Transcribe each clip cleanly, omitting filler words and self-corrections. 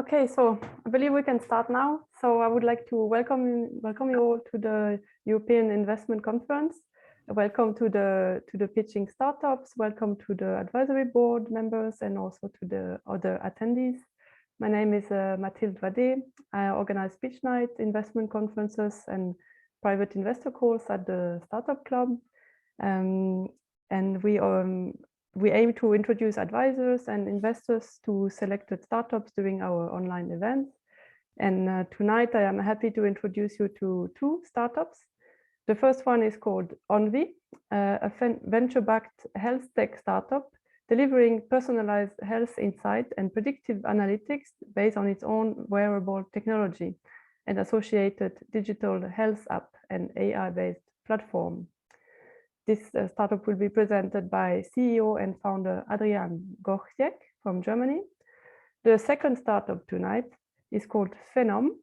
Okay, so I believe we can start now. So I would like to welcome you all to the European Investment Conference. Welcome to the pitching startups. Welcome to the advisory board members and also to the other attendees. My name is Mathilde Vadde. I organize pitch night, investment conferences, and private investor calls at the Startup Club. And we aim to introduce advisors and investors to selected startups during our online events. And tonight I am happy to introduce you to two startups. The first one is called ONVY, a venture-backed health tech startup delivering personalized health insight and predictive analytics based on its own wearable technology and associated digital health app and AI-based platform. This startup will be presented by CEO and founder Adrian Gochziek from Germany. The second startup tonight is called PHENOM.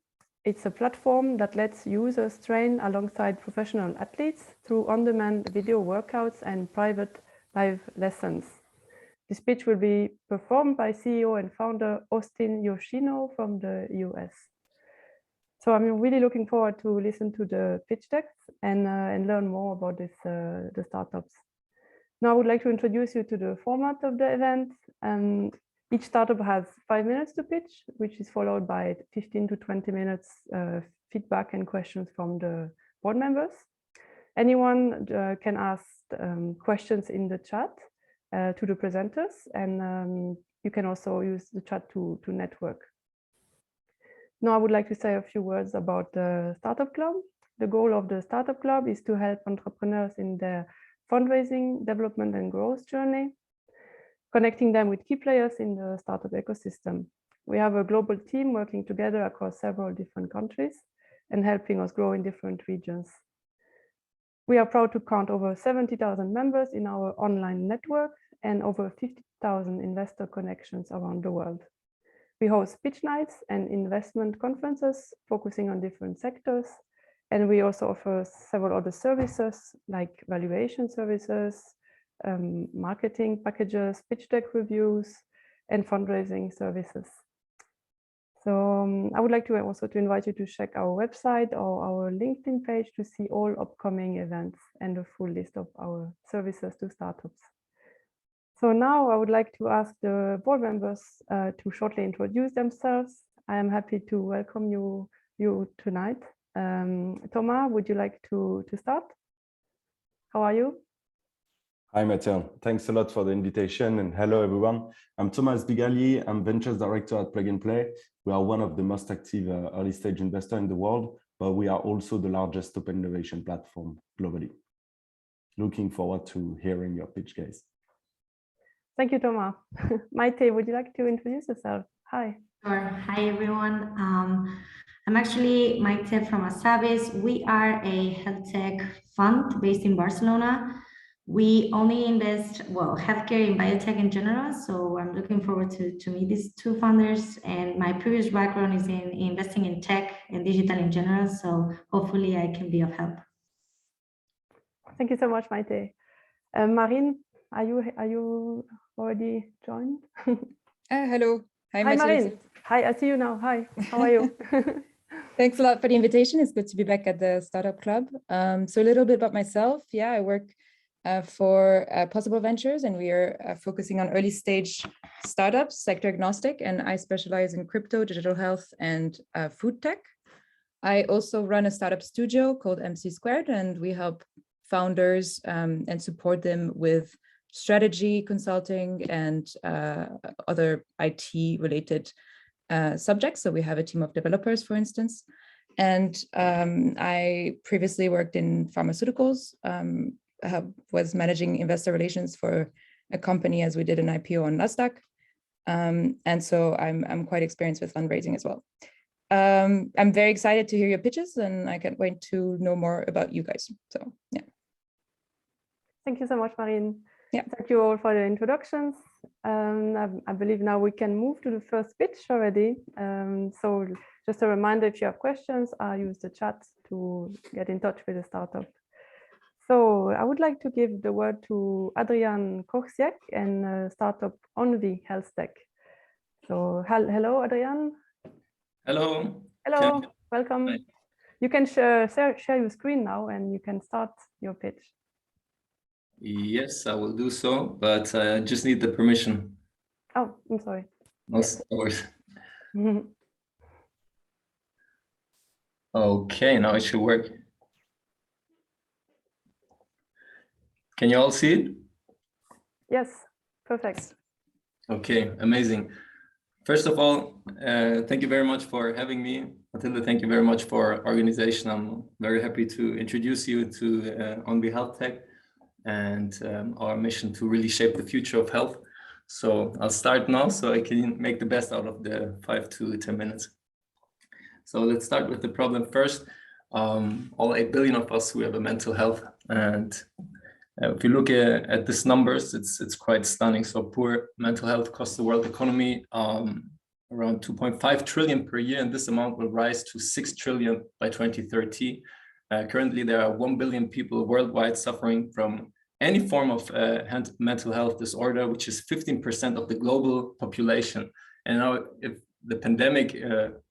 It's a platform that lets users train alongside professional athletes through on-demand video workouts and private live lessons. This pitch will be performed by CEO and founder Austin Yoshino from the US. So I'm really looking forward to listen to the pitch decks and learn more about the startups. Now I would like to introduce you to the format of the event. Each startup has 5 minutes to pitch, which is followed by 15 to 20 minutes feedback and questions from the board members. Anyone can ask questions in the chat to the presenters, and you can also use the chat to network. Now I would like to say a few words about the Startup Club. The goal of the Startup Club is to help entrepreneurs in their fundraising, development, and growth journey, connecting them with key players in the startup ecosystem. We have a global team working together across several different countries and helping us grow in different regions. We are proud to count over 70,000 members in our online network and over 50,000 investor connections around the world. We host pitch nights and investment conferences focusing on different sectors. And we also offer several other services like valuation services, marketing packages, pitch deck reviews, and fundraising services. So I would like to also invite you to check our website or our LinkedIn page to see all upcoming events and the full list of our services to startups. So now I would like to ask the board members to shortly introduce themselves. I am happy to welcome you tonight. Thomas, would you like to start? How are you? Hi, Maite. Thanks a lot for the invitation, and hello, everyone. I'm Thomas Bigagli. I'm Ventures Director at Plug and Play. We are one of the most active early stage investors in the world, but we are also the largest open innovation platform globally. Looking forward to hearing your pitch, guys. Thank you, Thomas. Maite, would you like to introduce yourself? Hi. Sure. Hi, everyone. I'm actually Maite from Asabys. We are a health tech fund based in Barcelona. We only invest, well, healthcare and biotech in general. So I'm looking forward to meet these two founders. And my previous background is in investing in tech and digital in general. So hopefully I can be of help. Thank you so much, Maite. Marine, are you already joined? Hello. Hi, Marine. Hi, I see you now. Hi, how are you? Thanks a lot for the invitation. It's good to be back at the Startup Club. So a little bit about myself. Yeah, I work for Possible Ventures, and we are focusing on early stage startups, sector agnostic, and I specialize in crypto, digital health, and food tech. I also run a startup studio called MC Squared, and we help founders and support them with strategy, consulting, and other IT related subjects. So we have a team of developers, for instance. And I previously worked in pharmaceuticals, was managing investor relations for a company as we did an IPO on Nasdaq. And so I'm quite experienced with fundraising as well. I'm very excited to hear your pitches, and I can't wait to know more about you guys. So, yeah. Thank you so much, Marine. Yeah. Thank you all for the introductions. I believe now we can move to the first pitch already. So just a reminder, if you have questions, use the chat to get in touch with the startup. So I would like to give the word to Adrian Gochziek and startup ONVY HealthTech. So hello, Adrian. Hello. Hello, Hi. welcome. You can share your screen now and you can start your pitch. Yes, I will do so, but I just need the permission. Oh, I'm sorry. No worries. Okay, now it should work. Can you all see it? Yes, perfect. Okay, amazing. First of all, thank you very much for having me. Mathilde, thank you very much for organization. I'm very happy to introduce you to ONVY HealthTech and our mission to really shape the future of health. So I'll start now so I can make the best out of the 5 to 10 minutes. So let's start with the problem first. All 8 billion of us who have a mental health, and if you look at these numbers, it's quite stunning. So poor mental health costs the world economy around 2.5 trillion per year, and this amount will rise to 6 trillion by 2030. Currently, there are 1 billion people worldwide suffering from any form of mental health disorder, which is 15% of the global population. And now, if the pandemic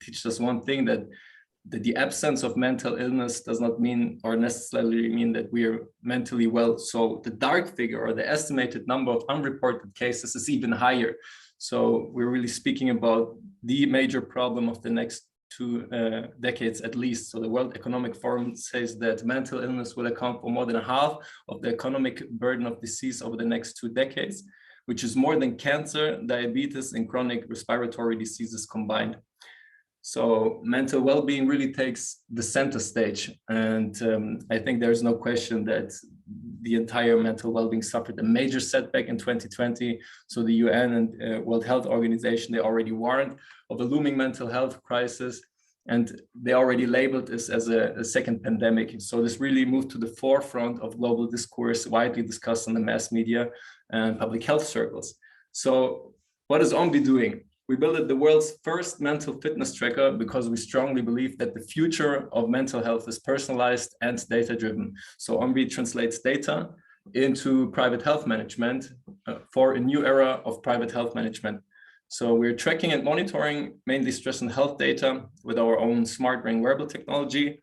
teaches us one thing, that the absence of mental illness does not mean or necessarily mean that we are mentally well. So the dark figure or the estimated number of unreported cases is even higher. So we're really speaking about the major problem of the next 2 decades at least. So the World Economic Forum says that mental illness will account for more than half of the economic burden of disease over the next 2 decades, which is more than cancer, diabetes, and chronic respiratory diseases combined. So mental well-being really takes the center stage. And I think there's no question that the entire mental well-being suffered a major setback in 2020. So the UN and World Health Organization, they already warned of a looming mental health crisis, and they already labeled this as a second pandemic. So this really moved to the forefront of global discourse, widely discussed in the mass media and public health circles. So what is ONVY doing? We built the world's first mental fitness tracker because we strongly believe that the future of mental health is personalized and data-driven. So ONVY translates data into private health management for a new era of private health management. So we're tracking and monitoring mainly stress and health data with our own smart brain wearable technology,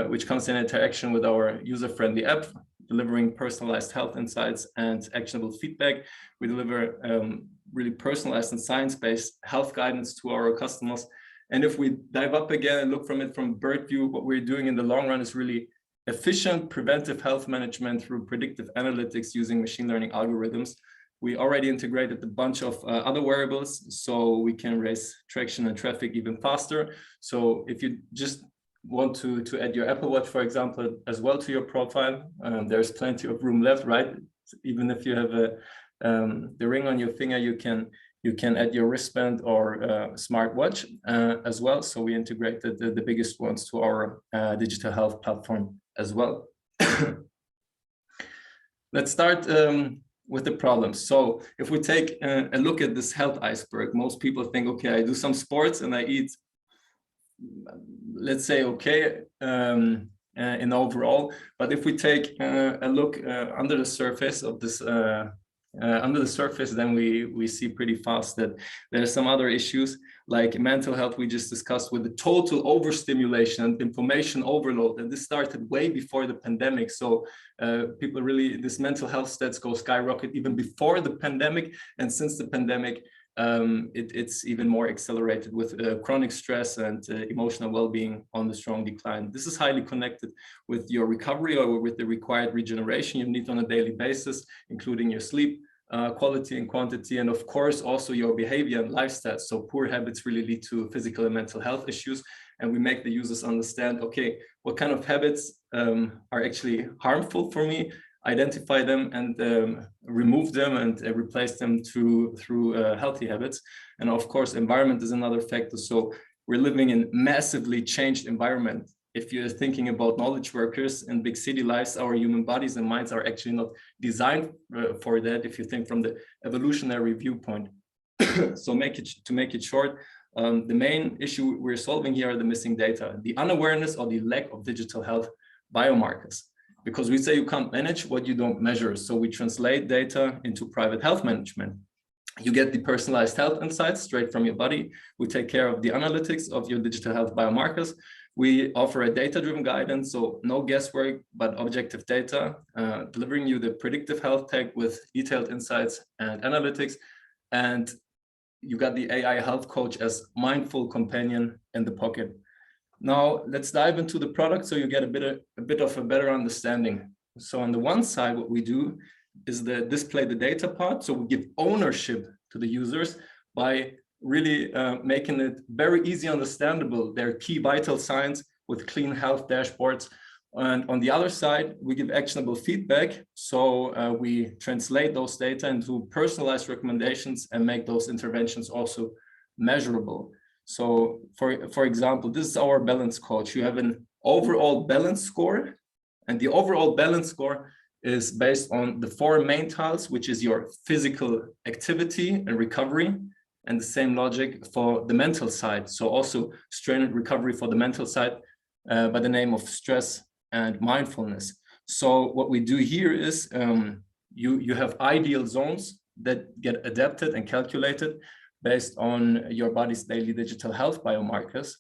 which comes in interaction with our user-friendly app, delivering personalized health insights and actionable feedback. We deliver really personalized and science-based health guidance to our customers. And if we dive up again and look from bird view, what we're doing in the long run is really efficient preventive health management through predictive analytics using machine learning algorithms. We already integrated a bunch of other wearables, so we can raise traction and traffic even faster. So if you just want to add your Apple Watch, for example, as well to your profile, there's plenty of room left, right? Even if you have the ring on your finger, you can add your wristband or smart watch as well. So we integrated the biggest ones to our digital health platform as well. Let's start with the problems. So if we take a look at this health iceberg, most people think, okay, I do some sports and I eat, let's say, okay, in overall. But if we take a look under the surface of this, then we see pretty fast that there are some other issues like mental health we just discussed, with the total overstimulation and information overload. And this started way before the pandemic. So people really, this mental health stats go skyrocket even before the pandemic. And since the pandemic, it's even more accelerated with chronic stress and emotional well-being on the strong decline. This is highly connected with your recovery or with the required regeneration you need on a daily basis, including your sleep quality and quantity, and of course also your behavior and lifestyle. So poor habits really lead to physical and mental health issues, and we make the users understand, okay, what kind of habits are actually harmful for me, identify them and remove them and replace them through healthy habits. And of course, environment is another factor. So we're living in massively changed environment. If you're thinking about knowledge workers in big city lives, our human bodies and minds are actually not designed for that, if you think from the evolutionary viewpoint. So to make it short, the main issue we're solving here are the missing data, the unawareness or the lack of digital health biomarkers. Because we say you can't manage what you don't measure. So we translate data into private health management. You get the personalized health insights straight from your body. We take care of the analytics of your digital health biomarkers. We offer a data-driven guidance, so no guesswork, but objective data, delivering you the predictive health tech with detailed insights and analytics. And you got the AI health coach as mindful companion in the pocket. Now let's dive into the product so you get a bit of a better understanding. So on the one side, what we do is the display the data part. So we give ownership to the users by really making it very easy understandable, their key vital signs with clean health dashboards. And on the other side, we give actionable feedback. So we translate those data into personalized recommendations and make those interventions also measurable. So for example, this is our balance coach. You have an overall balance score, and the overall balance score is based on the 4 main tiles, which is your physical activity and recovery, and the same logic for the mental side. So also strain and recovery for the mental side by the name of stress and mindfulness. So what we do here is you have ideal zones that get adapted and calculated based on your body's daily digital health biomarkers.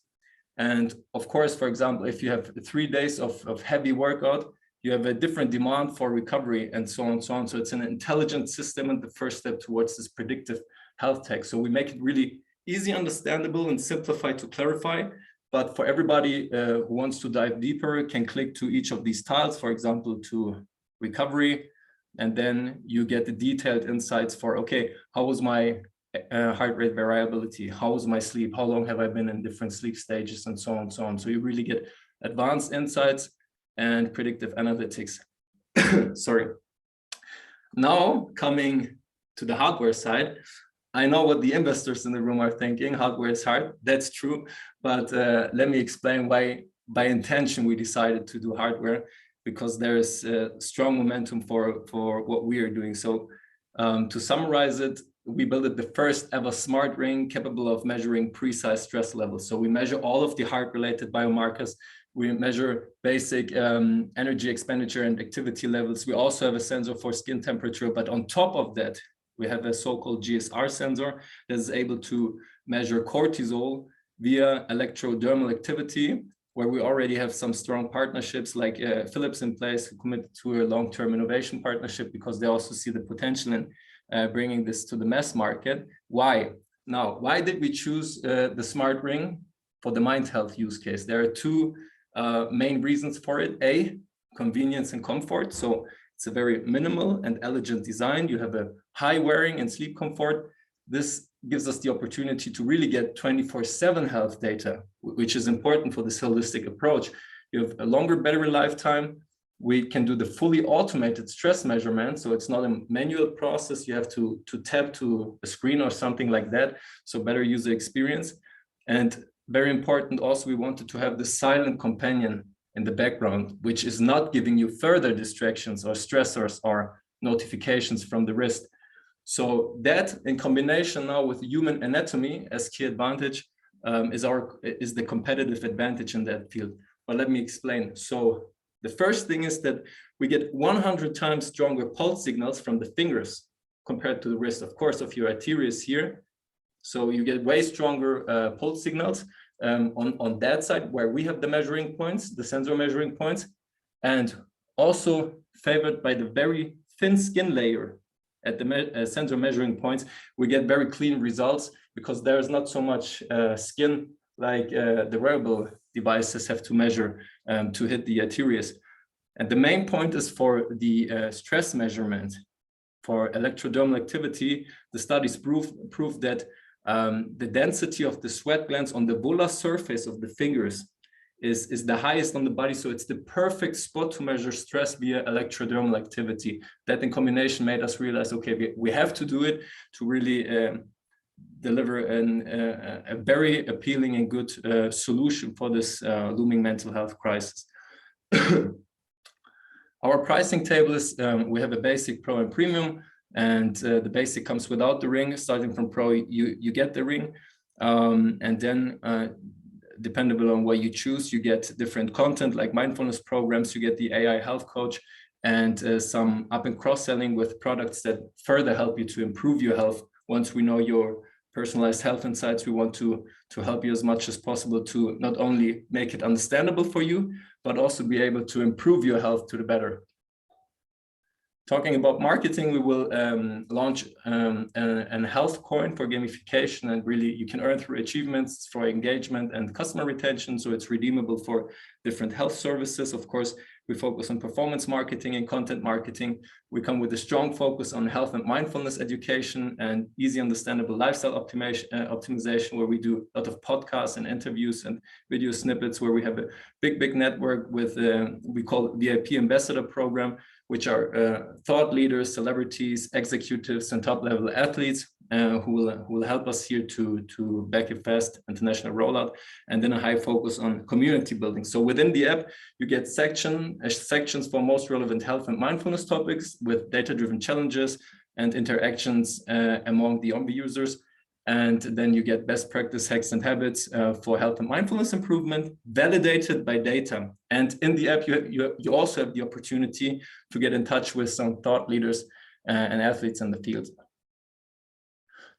And of course, for example, if you have 3 days of heavy workout, you have a different demand for recovery and so on and so on. So it's an intelligent system and the first step towards this predictive health tech. So we make it really easy, understandable, and simplified to clarify. But for everybody who wants to dive deeper, can click to each of these tiles, for example, to recovery. And then you get the detailed insights for, okay, how was my heart rate variability? How was my sleep? How long have I been in different sleep stages, and so on and so on. So you really get advanced insights and predictive analytics. Sorry. Now coming to the hardware side, I know what the investors in the room are thinking. Hardware is hard. That's true. But let me explain why, by intention, we decided to do hardware, because there is strong momentum for what we are doing. So to summarize it, we built the first ever smart ring capable of measuring precise stress levels. So we measure all of the heart-related biomarkers. We measure basic energy expenditure and activity levels. We also have a sensor for skin temperature, but on top of that, we have a so-called GSR sensor that is able to measure cortisol via electrodermal activity, where we already have some strong partnerships like Philips in place, who committed to a long-term innovation partnership because they also see the potential in bringing this to the mass market. Why? Now, why did we choose the smart ring for the mind health use case? There are 2 main reasons for it. A, convenience and comfort. So it's a very minimal and elegant design. You have a high wearing and sleep comfort. This gives us the opportunity to really get 24/7 health data, which is important for this holistic approach. You have a longer battery lifetime. We can do the fully automated stress measurement. So it's not a manual process. You have to tap to a screen or something like that. So better user experience. And very important also, we wanted to have the silent companion in the background, which is not giving you further distractions or stressors or notifications from the wrist. So that, in combination now with human anatomy as key advantage, is the competitive advantage in that field. But let me explain. So the first thing is that we get 100 times stronger pulse signals from the fingers compared to the wrist, of course, of your arteries here. So you get way stronger pulse signals on that side where we have the measuring points, the sensor measuring points, and also favored by the very thin skin layer at the sensor measuring points. We get very clean results because there is not so much skin like the wearable devices have to measure to hit the arteries. And the main point is for the stress measurement. For electrodermal activity, the studies prove that the density of the sweat glands on the volar surface of the fingers is the highest on the body. So it's the perfect spot to measure stress via electrodermal activity. That in combination made us realize, okay, we have to do it to really deliver a very appealing and good solution for this looming mental health crisis. Our pricing table is, we have a basic, pro, and premium, and the basic comes without the ring. Starting from pro, you get the ring, and then dependable on what you choose, you get different content like mindfulness programs, you get the AI health coach, and some up and cross-selling with products that further help you to improve your health Once we know your personalized health insights, we want to help you as much as possible to not only make it understandable for you, but also be able to improve your health to the better. Talking about marketing, we will launch a health coin for gamification, and really you can earn through achievements for engagement and customer retention. So it's redeemable for different health services. Of course, we focus on performance marketing and content marketing. We come with a strong focus on health and mindfulness education and easy understandable lifestyle optimization, where we do a lot of podcasts and interviews and video snippets, where we have a big network with, we call it VIP Ambassador Program, which are thought leaders, celebrities, executives, and top-level athletes who will help us here to back a fast international rollout, and then a high focus on community building. So within the app, you get sections for most relevant health and mindfulness topics with data-driven challenges and interactions among the ONVY users. And then you get best practice hacks and habits for health and mindfulness improvement, validated by data. And in the app, you also have the opportunity to get in touch with some thought leaders and athletes in the field.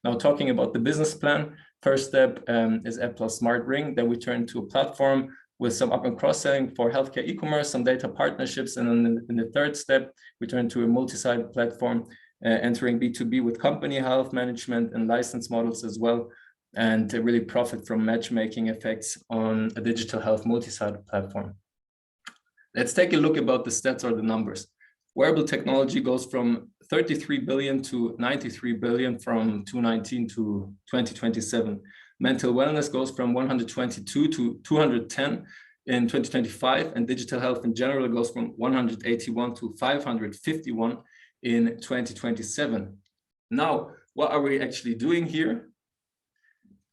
Now, talking about the business plan, first step is App plus Smart Ring. Then we turn to a platform with some up and cross-selling for healthcare e-commerce, some data partnerships. And then in the third step, we turn to a multi-sided platform entering B2B with company health management and license models as well, and to really profit from matchmaking effects on a digital health multi-sided platform. Let's take a look about the stats or the numbers. Wearable technology goes from 33 billion to 93 billion from 2019 to 2027. Mental wellness goes from 122 to 210 in 2025, and digital health in general goes from 181 to 551 in 2027. Now, what are we actually doing here?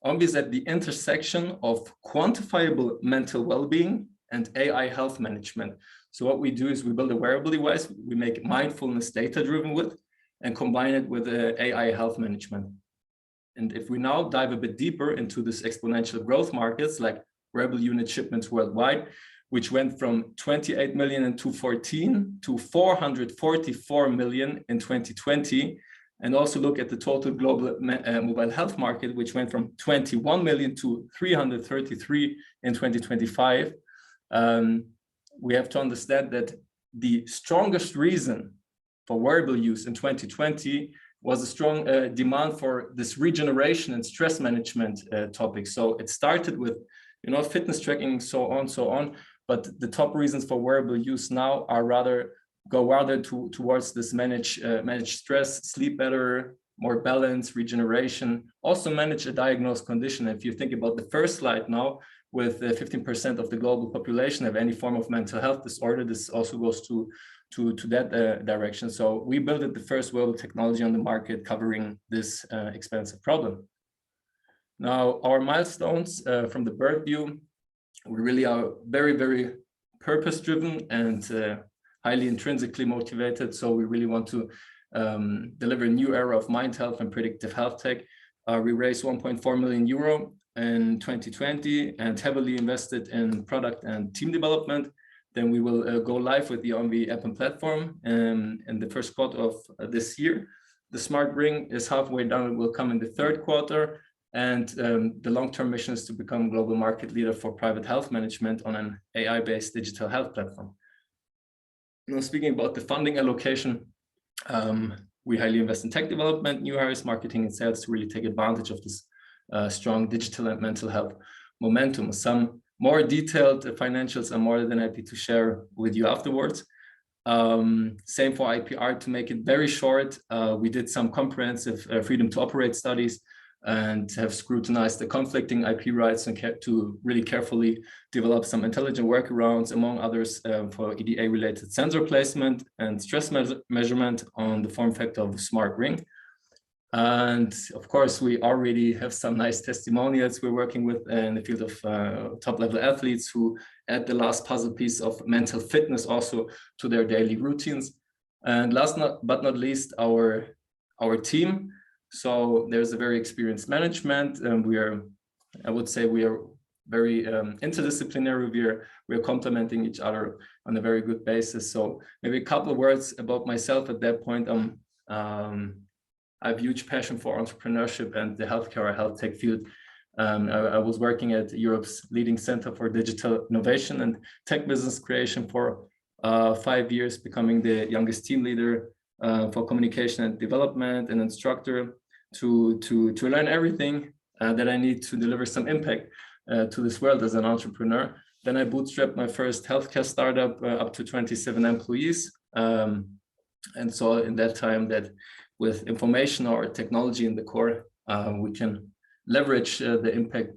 ONVY is at the intersection of quantifiable mental well-being and AI health management. So what we do is we build a wearable device, we make mindfulness data-driven with, and combine it with AI health management. And if we now dive a bit deeper into this exponential growth markets, like wearable unit shipments worldwide, which went from 28 million in 2014 to 444 million in 2020. And also look at the total global mobile health market, which went from 21 million to 333 in 2025. We have to understand that the strongest reason for wearable use in 2020 was a strong demand for this regeneration and stress management topic. So it started with, fitness tracking, so on. But the top reasons for wearable use now are rather towards this manage stress, sleep better, more balance, regeneration, also manage a diagnosed condition. If you think about the first slide now, with 15% of the global population have any form of mental health disorder, this also goes to that direction. So we built the first wearable technology on the market covering this expensive problem. Now, our milestones from the bird view, we really are very, very purpose-driven and highly intrinsically motivated. So we really want to deliver a new era of mind health and predictive health tech. We raised 1.4 million euro in 2020 and heavily invested in product and team development. Then we will go live with the ONVY app and platform in the first quarter of this year. The smart ring is halfway done, it will come in the third quarter. And the long-term mission is to become global market leader for private health management on an AI-based digital health platform. Now, speaking about the funding allocation, we highly invest in tech development, new hires, marketing, and sales to really take advantage of this strong digital and mental health momentum. Some more detailed financials I'm more than happy to share with you afterwards. Same for IPR. To make it very short, we did some comprehensive freedom to operate studies and have scrutinized the conflicting IP rights and to really carefully develop some intelligent workarounds, among others, for EDA-related sensor placement and stress measurement on the form factor of the smart ring. And of course, we already have some nice testimonials we're working with in the field of top-level athletes who add the last puzzle piece of mental fitness also to their daily routines. And last but not least, our team. So there's a very experienced management, and I would say we are very interdisciplinary. We are complementing each other on a very good basis. So maybe a couple of words about myself at that point. I have huge passion for entrepreneurship and the healthcare or health tech field. I was working at Europe's leading center for digital innovation and tech business creation for 5 years, becoming the youngest team leader for communication and development and instructor to learn everything that I need to deliver some impact to this world as an entrepreneur. Then I bootstrapped my first healthcare startup up to 27 employees. And saw in that time that with information or technology in the core, we can leverage the impact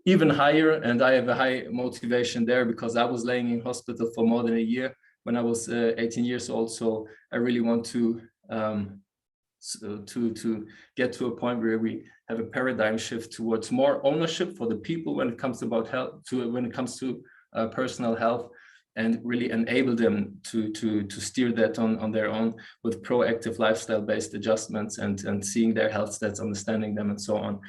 even higher. And I have a high motivation there because I was laying in hospital for more than a year when I was 18 years old. So I really want to get to a point where we have a paradigm shift towards more ownership for the people when it comes about health, when it comes to personal health, and really enable them to steer that on their own with proactive lifestyle-based adjustments and seeing their health stats, understanding them, and so on.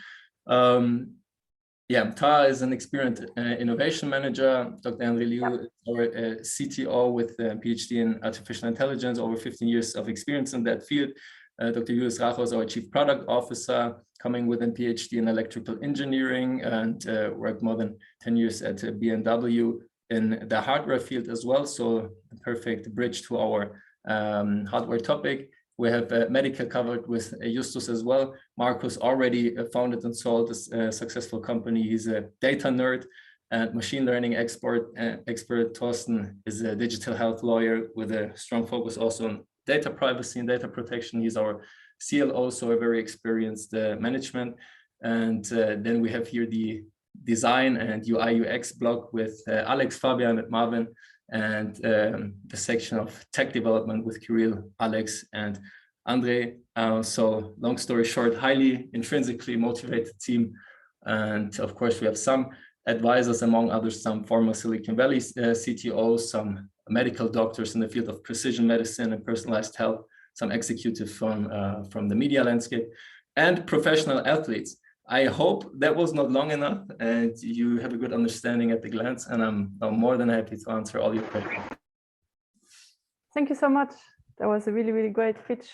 Yeah, Tara is an experienced innovation manager. Dr. Henry Liu is our CTO with a PhD in artificial intelligence, over 15 years of experience in that field. Dr. Julius Racho is our Chief Product Officer, coming with a PhD in electrical engineering and worked more than 10 years at BMW in the hardware field as well. So the perfect bridge to our hardware topic. We have medical covered with Justus as well. Marcus already founded and sold a successful company. He's a data nerd and machine learning expert. Thorsten is a digital health lawyer with a strong focus also on data privacy and data protection. He's our CLO, so a very experienced management. And then we have here the design and UI UX block with Alex, Fabian, and Marvin, and the section of tech development with Kirill, Alex, and Andre. So long story short, highly intrinsically motivated team. And of course, we have some advisors, among others, some former Silicon Valley CTOs, some medical doctors in the field of precision medicine and personalized health, some executives from the media landscape, and professional athletes. I hope that was not long enough and you have a good understanding at the glance, and I'm more than happy to answer all your questions. Thank you so much. That was a really, really great pitch.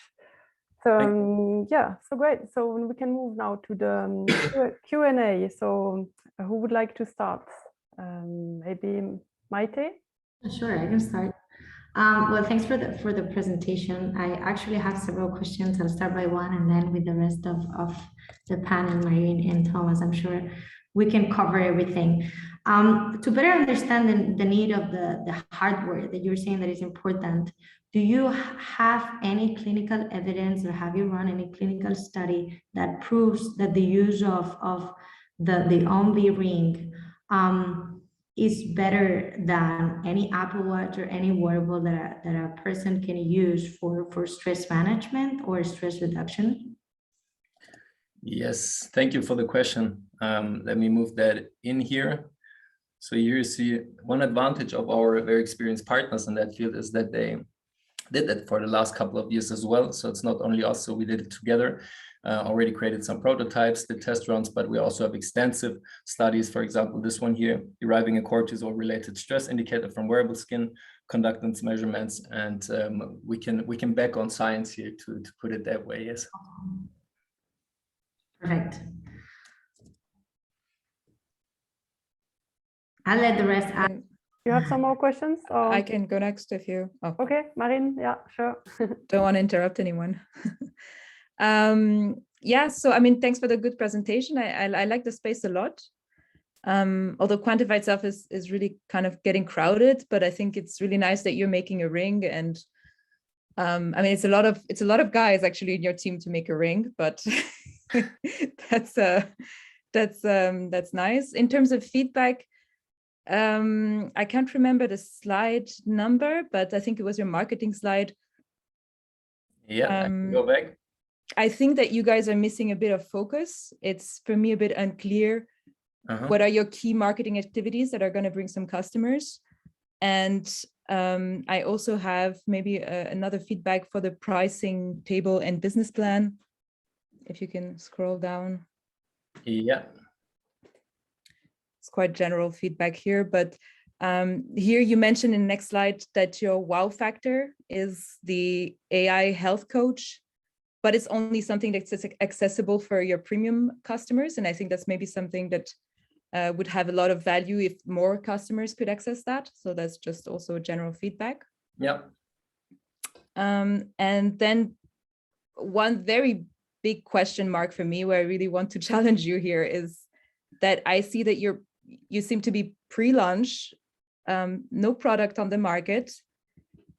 So yeah, so great. So we can move now to the Q&A. So who would like to start? Maybe Maite? Sure, I can start. Well, thanks for the presentation. I actually have several questions. I'll start by one, and then with the rest of the panel, Marine and Thomas, I'm sure we can cover everything. To better understand the need of the hardware that you're saying that is important, do you have any clinical evidence, or have you run any clinical study that proves that the use of the ONVY ring is better than any Apple Watch or any wearable that a person can use for stress management or stress reduction? Yes, thank you for the question. Let me move that in here. So here you see one advantage of our very experienced partners in that field is that they did that for the last couple of years as well. So it's not only us, so we did it together. Already created some prototypes, did test runs, but we also have extensive studies. For example, this one here, deriving a cortisol-related stress indicator from wearable skin conductance measurements, and we can back on science here to put it that way. Yes. Perfect. I'll let the rest ask. You have some more questions? Or? I can go next if you. Oh. Okay, Marine. Yeah, sure. Don't want to interrupt anyone. Yeah, so I mean, thanks for the good presentation. I like the space a lot. Although Quantify itself is really kind of getting crowded, but I think it's really nice that you're making a ring. And I mean, it's a lot of guys actually in your team to make a ring, but that's nice. In terms of feedback, I can't remember the slide number, but I think it was your marketing slide. Yeah, I can go back. I think that you guys are missing a bit of focus. It's for me a bit unclear. What are your key marketing activities that are going to bring some customers? And I also have maybe another feedback for the pricing table and business plan. If you can scroll down. Yeah. It's quite general feedback here, but here you mentioned in the next slide that your wow factor is the AI health coach. but it's only something that's accessible for your premium customers. And I think that's maybe something that would have a lot of value if more customers could access that. So that's just also general feedback. Yeah. And then one very big question mark for me, where I really want to challenge you here, is that I see that you seem to be pre-launch, no product on the market,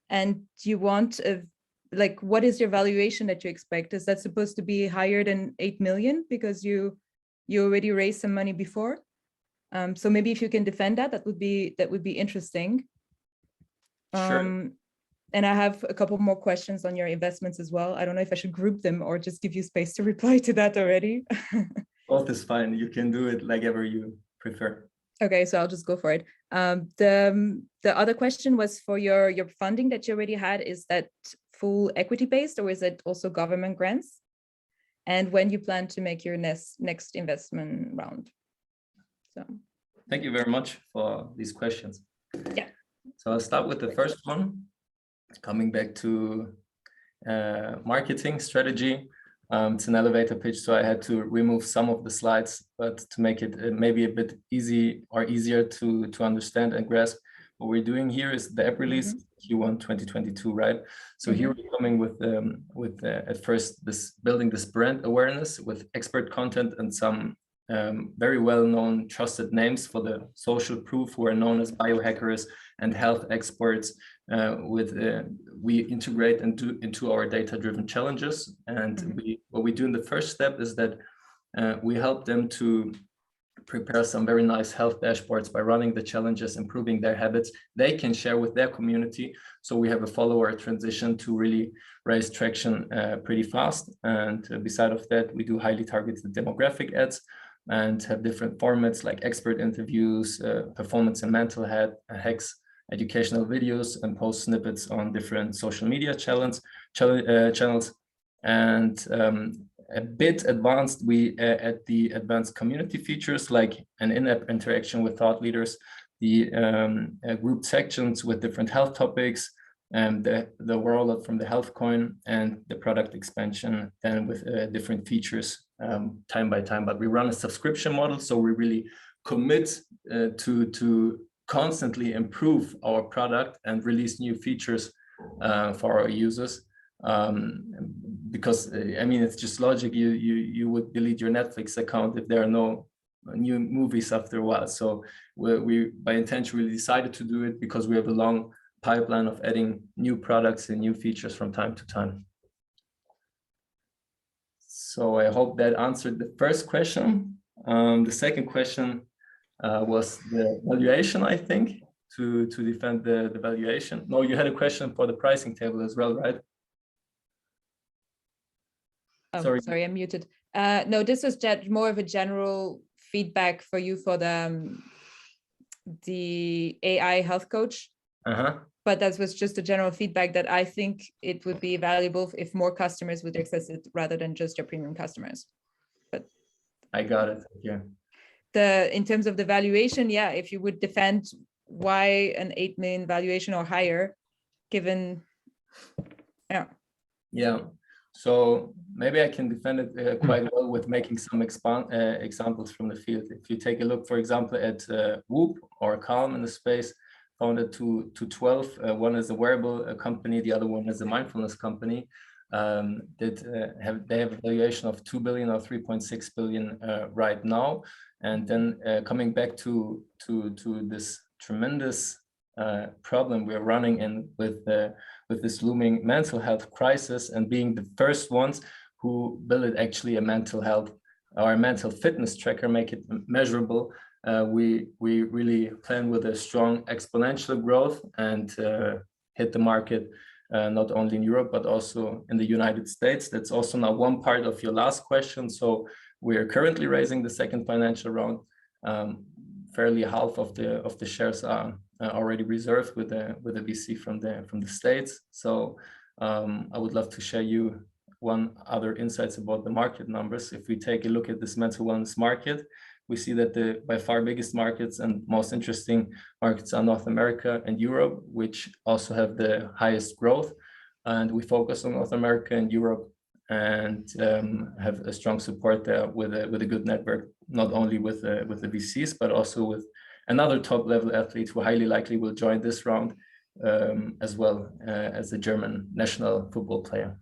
and you want like, what is your valuation that you expect? Is that supposed to be higher than 8 million because you already raised some money before? So maybe if you can defend that, that would be interesting. Sure. And I have a couple more questions on your investments as well. I don't know if I should group them or just give you space to reply to that already. Both is fine. You can do it like ever you prefer. Okay, so I'll just go for it. The other question was for your funding that you already had. Is that full equity based, or is it also government grants? And when you plan to make your next investment round? So, thank you very much for these questions. Yeah. So I'll start with the first one. Coming back to marketing strategy. It's an elevator pitch, so I had to remove some of the slides, but to make it maybe a bit easier to understand and grasp. What we're doing here is the app release Q1 2022, right? So here we're coming with at first building this brand awareness with expert content and some very well-known trusted names for the social proof, who are known as biohackers and health experts. We integrate into our data-driven challenges, and what we do in the first step is that we help them to prepare some very nice health dashboards by running the challenges, improving their habits. They can share with their community, so we have a follower transition to really raise traction pretty fast. And beside of that, we do highly targeted demographic ads and have different formats like expert interviews, performance and mental hacks, educational videos, and post snippets on different social media channels. And a bit advanced, we add the advanced community features like an in-app interaction with thought leaders, the group sections with different health topics, and the rollout from the health coin, and the product expansion then with different features time by time. But we run a subscription model, so we really commit to constantly improve our product and release new features for our users. Because I mean, it's just logic. You would delete your Netflix account if there are no new movies after a while. So we by intention decided to do it because we have a long pipeline of adding new products and new features from time to time. So I hope that answered the first question. The second question was the valuation, I think, to defend the valuation. No, you had a question for the pricing table as well, right? Oh, sorry, I'm muted. No, this was more of a general feedback for you for the AI health coach. But that was just a general feedback that I think it would be valuable if more customers would access it rather than just your premium customers. But I got it. Yeah. In terms of the valuation, yeah, if you would defend why an 8 million valuation or higher, given, yeah. Yeah. So maybe I can defend it quite well with making some examples from the field. If you take a look, for example, at Whoop or Calm in the space, founded to 12. One is a wearable company, the other one is a mindfulness company. They have a valuation of 2 billion or 3.6 billion right now. And then coming back to this tremendous problem we're running in with this looming mental health crisis, and being the first ones who build actually a mental health or a mental fitness tracker, make it measurable. We really plan with a strong exponential growth and hit the market not only in Europe, but also in the United States. That's also now one part of your last question. So we are currently raising the second financial round. Fairly half of the shares are already reserved with a VC from the States. So I would love to share you one other insights about the market numbers. If we take a look at this mental wellness market, we see that the by far biggest markets and most interesting markets are North America and Europe, which also have the highest growth. And we focus on North America and Europe and have a strong support there with a good network, not only with the VCs, but also with another top level athlete who highly likely will join this round, as well as a German national football player.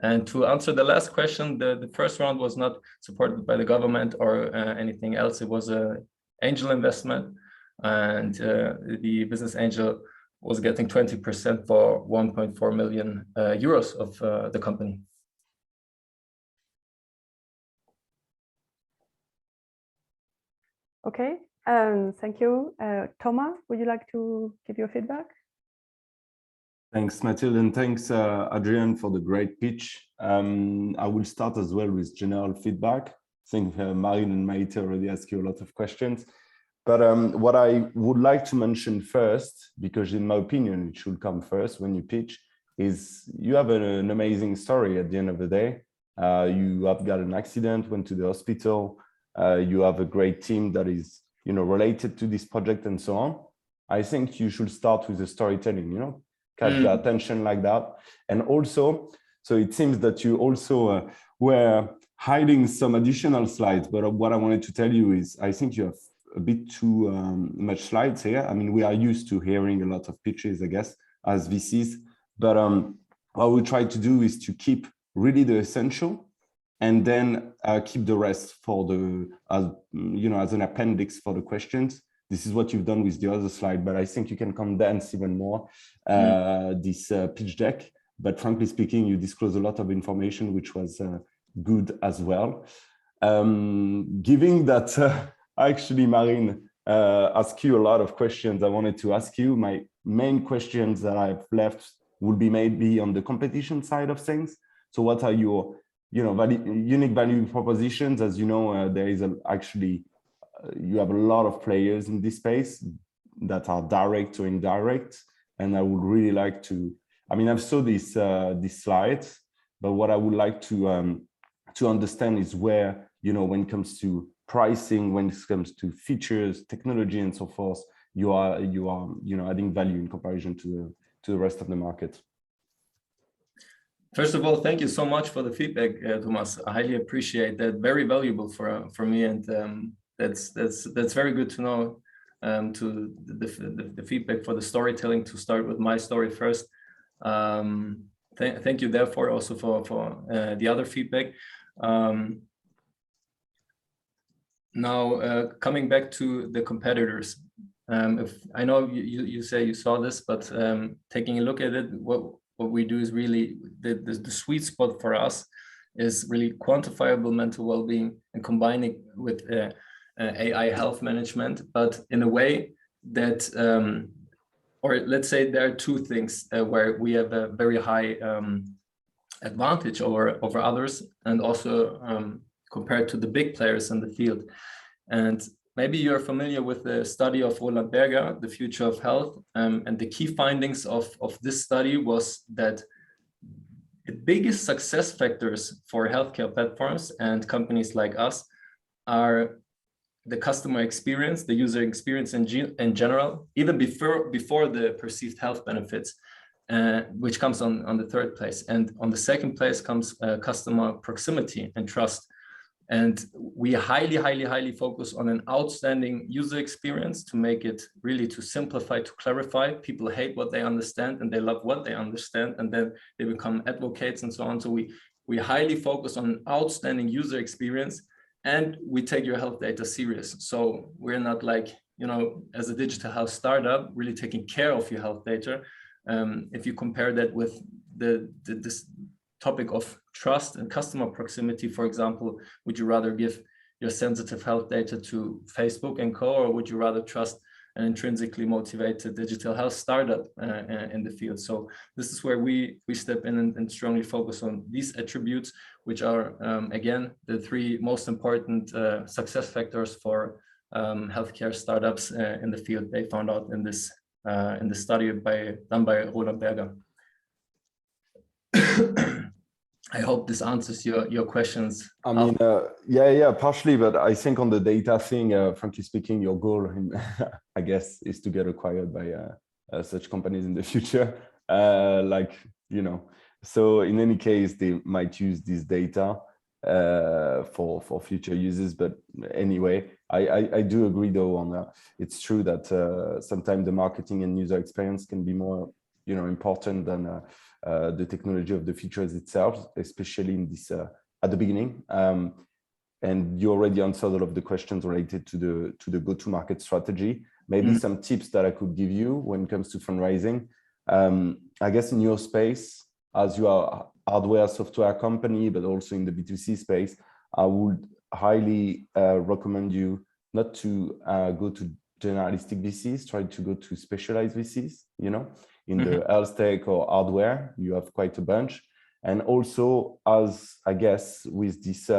And to answer the last question, the first round was not supported by the government or anything else. It was an angel investment, and the business angel was getting 20% for 1.4 million euros of the company. Okay, thank you. Thomas, would you like to give your feedback? Thanks, Mathilde, and thanks, Adrian, for the great pitch. I will start as well with general feedback. I think Marin and Maite already asked you a lot of questions. But what I would like to mention first, because in my opinion, it should come first when you pitch, is you have an amazing story at the end of the day. You have got an accident, went to the hospital. You have a great team that is, related to this project and so on. I think you should start with the storytelling, catch the attention like that. And also, so it seems that you also were hiding some additional slides, but what I wanted to tell you is I think you have a bit too much slides here. I mean, we are used to hearing a lot of pitches, I guess, as VCs, but what we try to do is to keep really the essential and then keep the rest for the, as an appendix for the questions. This is what you've done with the other slide, but I think you can condense even more this pitch deck. But frankly speaking, you disclose a lot of information, which was good as well. Given that actually, Marin asked you a lot of questions, I wanted to ask you, my main questions that I've left would be maybe on the competition side of things. So what are your unique value propositions? As you know, there is actually, you have a lot of players in this space that are direct or indirect. And I would really like to, I've saw these slides, but what I would like to understand is where, when it comes to pricing, when it comes to features, technology, and so forth, you are adding value in comparison to the rest of the market. First of all, thank you so much for the feedback, Thomas. I highly appreciate that. Very valuable for me, and that's very good to know. To the feedback for the storytelling, to start with my story first. Thank you therefore also for the other feedback. Now coming back to the competitors, if I know you say you saw this, but taking a look at it, what we do is really the sweet spot for us is really quantifiable mental well-being and combining with AI health management, but in a way that, or let's say there are two things where we have a very high advantage over others, and also compared to the big players in the field. And maybe you're familiar with the study of Roland Berger, The Future of Health, and the key findings of this study was that the biggest success factors for healthcare platforms and companies like us are the customer experience, the user experience in general, even before the perceived health benefits, which comes on the third place. And on the second place comes customer proximity and trust. And we highly focus on an outstanding user experience to make it really, to simplify, to clarify. People hate what they understand and they love what they understand, and then they become advocates and so on. So we highly focus on an outstanding user experience, and we take your health data serious. So we're not like, as a digital health startup, really taking care of your health data. If you compare that with this topic of trust and customer proximity, for example, would you rather give your sensitive health data to Facebook and co, or would you rather trust an intrinsically motivated digital health startup in the field? So this is where we step in and strongly focus on these attributes, which are, again, the three most important success factors for healthcare startups in the field. They found out in this study done by Roland Berger. I hope this answers your questions. Yeah, partially, but I think on the data thing, frankly speaking, your goal, I guess, is to get acquired by such companies in the future. like, you know, so in any case, they might use this data for future uses. But anyway, I do agree though on it's true that sometimes the marketing and user experience can be more, you know, important than the technology of the features itself, especially in this at the beginning. And you already answered all of the questions related to the go-to-market strategy. Maybe some tips that I could give you when it comes to fundraising. I guess in your space, as you are hardware software company, but also in the B2C space, I would highly recommend you not to go to generalistic VCs, try to go to specialized VCs, you know, in the health tech or hardware, you have quite a bunch. And also, as I guess with this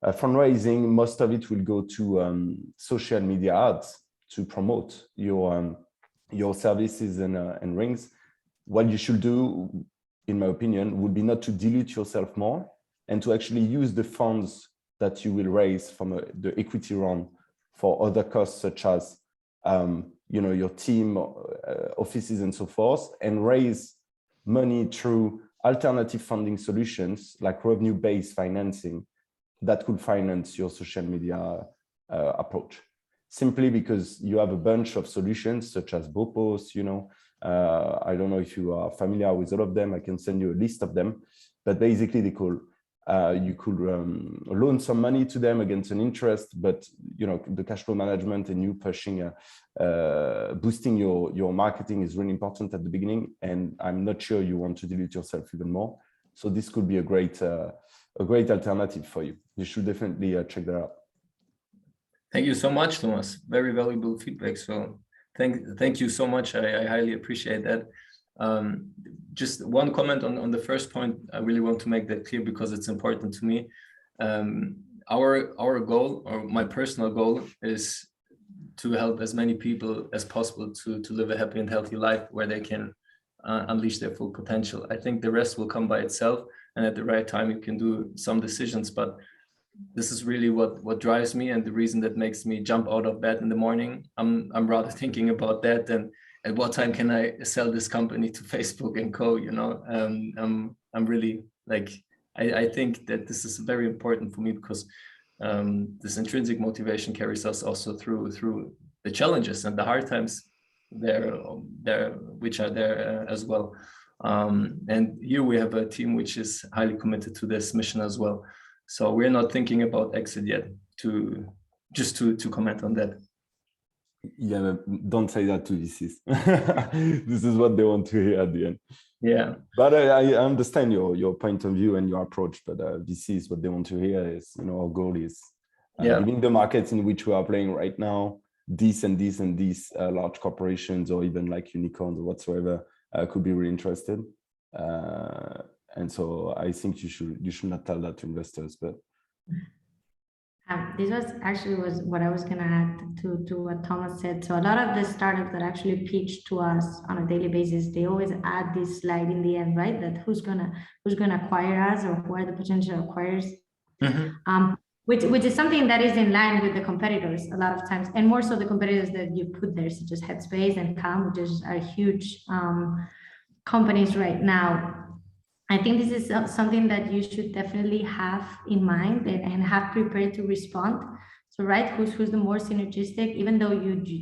fundraising, most of it will go to social media ads to promote your services and rings. What you should do, in my opinion, would be not to dilute yourself more and to actually use the funds that you will raise from the equity round for other costs such as you know, your team, offices and so forth, and raise money through alternative funding solutions like revenue-based financing that could finance your social media approach. Simply because you have a bunch of solutions such as Popoff, you know, I don't know if you are familiar with all of them. I can send you a list of them, but basically they could, you could loan some money to them against an interest, but you know, the cash flow management and you pushing, boosting your marketing is really important at the beginning. And I'm not sure you want to dilute yourself even more. So this could be a great alternative for you. You should definitely check that out. Thank you so much, Thomas. Very valuable feedback. So thank you so much. I highly appreciate that. Just one comment on the first point. I really want to make that clear because it's important to me. Our goal, or my personal goal, is to help as many people as possible to live a happy and healthy life where they can unleash their full potential. I think the rest will come by itself, and at the right time you can do some decisions, but this is really what drives me and the reason that makes me jump out of bed in the morning. I'm rather thinking about that than at what time can I sell this company to Facebook and co, you know. I'm really like, I think that this is very important for me because this intrinsic motivation carries us also through the challenges and the hard times which are there as well. And here we have a team which is highly committed to this mission as well. So we're not thinking about exit yet, to comment on that. Yeah, don't say that to VCs. This is what they want to hear at the end. Yeah. But I understand your point of view and your approach, but VCs, what they want to hear is, you know, our goal is giving the markets in which we are playing right now, these and these and these large corporations or even like unicorns or whatsoever could be really interested. And so I think you should not tell that to investors, but. This was what I was going to add to what Thomas said. So a lot of the startups that actually pitch to us on a daily basis, they always add this slide in the end, right? That who's gonna acquire us or who are the potential acquirers, which is something that is in line with the competitors a lot of times, and more so the competitors that you put there, such as Headspace and Calm, which are huge companies right now. I think this is something that you should definitely have in mind and have prepared to respond. So, right, who's the more synergistic, even though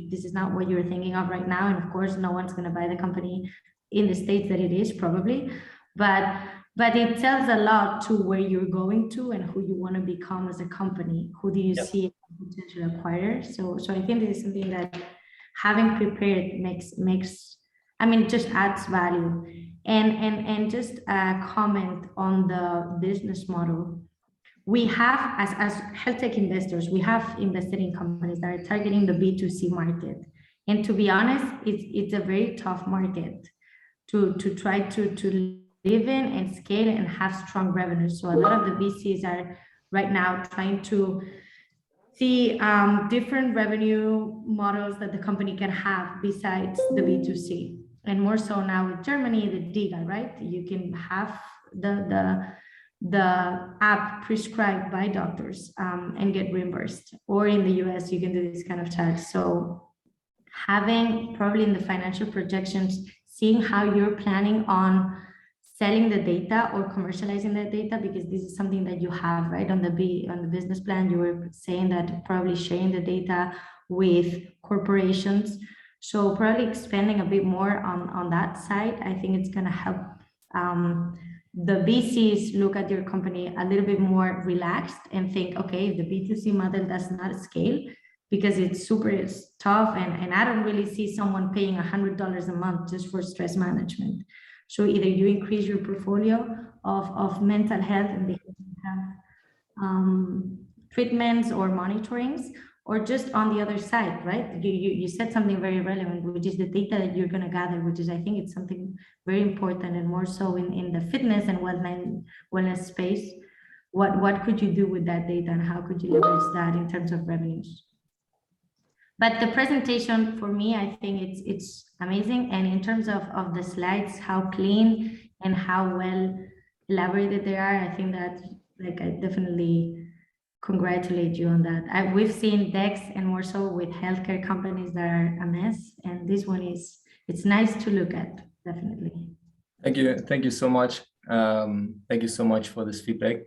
this is not what you're thinking of right now. And of course, no one's going to buy the company in the state that it is probably, but it tells a lot to where you're going to and who you want to become as a company. Who do you see as a potential acquirer? So I think this is something that having prepared just adds value. And just a comment on the business model. We have, as HealthTech investors, we have invested in companies that are targeting the B2C market. And to be honest, it's a very tough market to try to live in and scale and have strong revenues. So a lot of the VCs are right now trying to see different revenue models that the company can have besides the B2C. And more so now with Germany, the DIGA, right? You can have the app prescribed by doctors and get reimbursed. Or in the US, you can do this kind of charge. So having probably in the financial projections seeing how you're planning on selling the data or commercializing the data, because this is something that you have, right? On the business plan, you were saying that probably sharing the data with corporations. So probably expanding a bit more on that side. I think it's going to help the VCs look at your company a little bit more relaxed and think, okay, if the B2C model does not scale, because it's super tough, and I don't really see someone paying $100 a month just for stress management. So either you increase your portfolio of mental health and they have treatments or monitorings, or just on the other side, right? You said something very relevant, which is the data that you're going to gather, which is, I think it's something very important, and more so in the fitness and wellness space. What could you do with that data, and how could you leverage that in terms of revenues? But the presentation, for me, I think it's amazing. And in terms of the slides, how clean and how well elaborated they are, I think that, like, I definitely congratulate you on that. We've seen decks, and more so with healthcare companies that are a mess. And this one it's nice to look at, definitely. Thank you so much. Thank you so much for this feedback.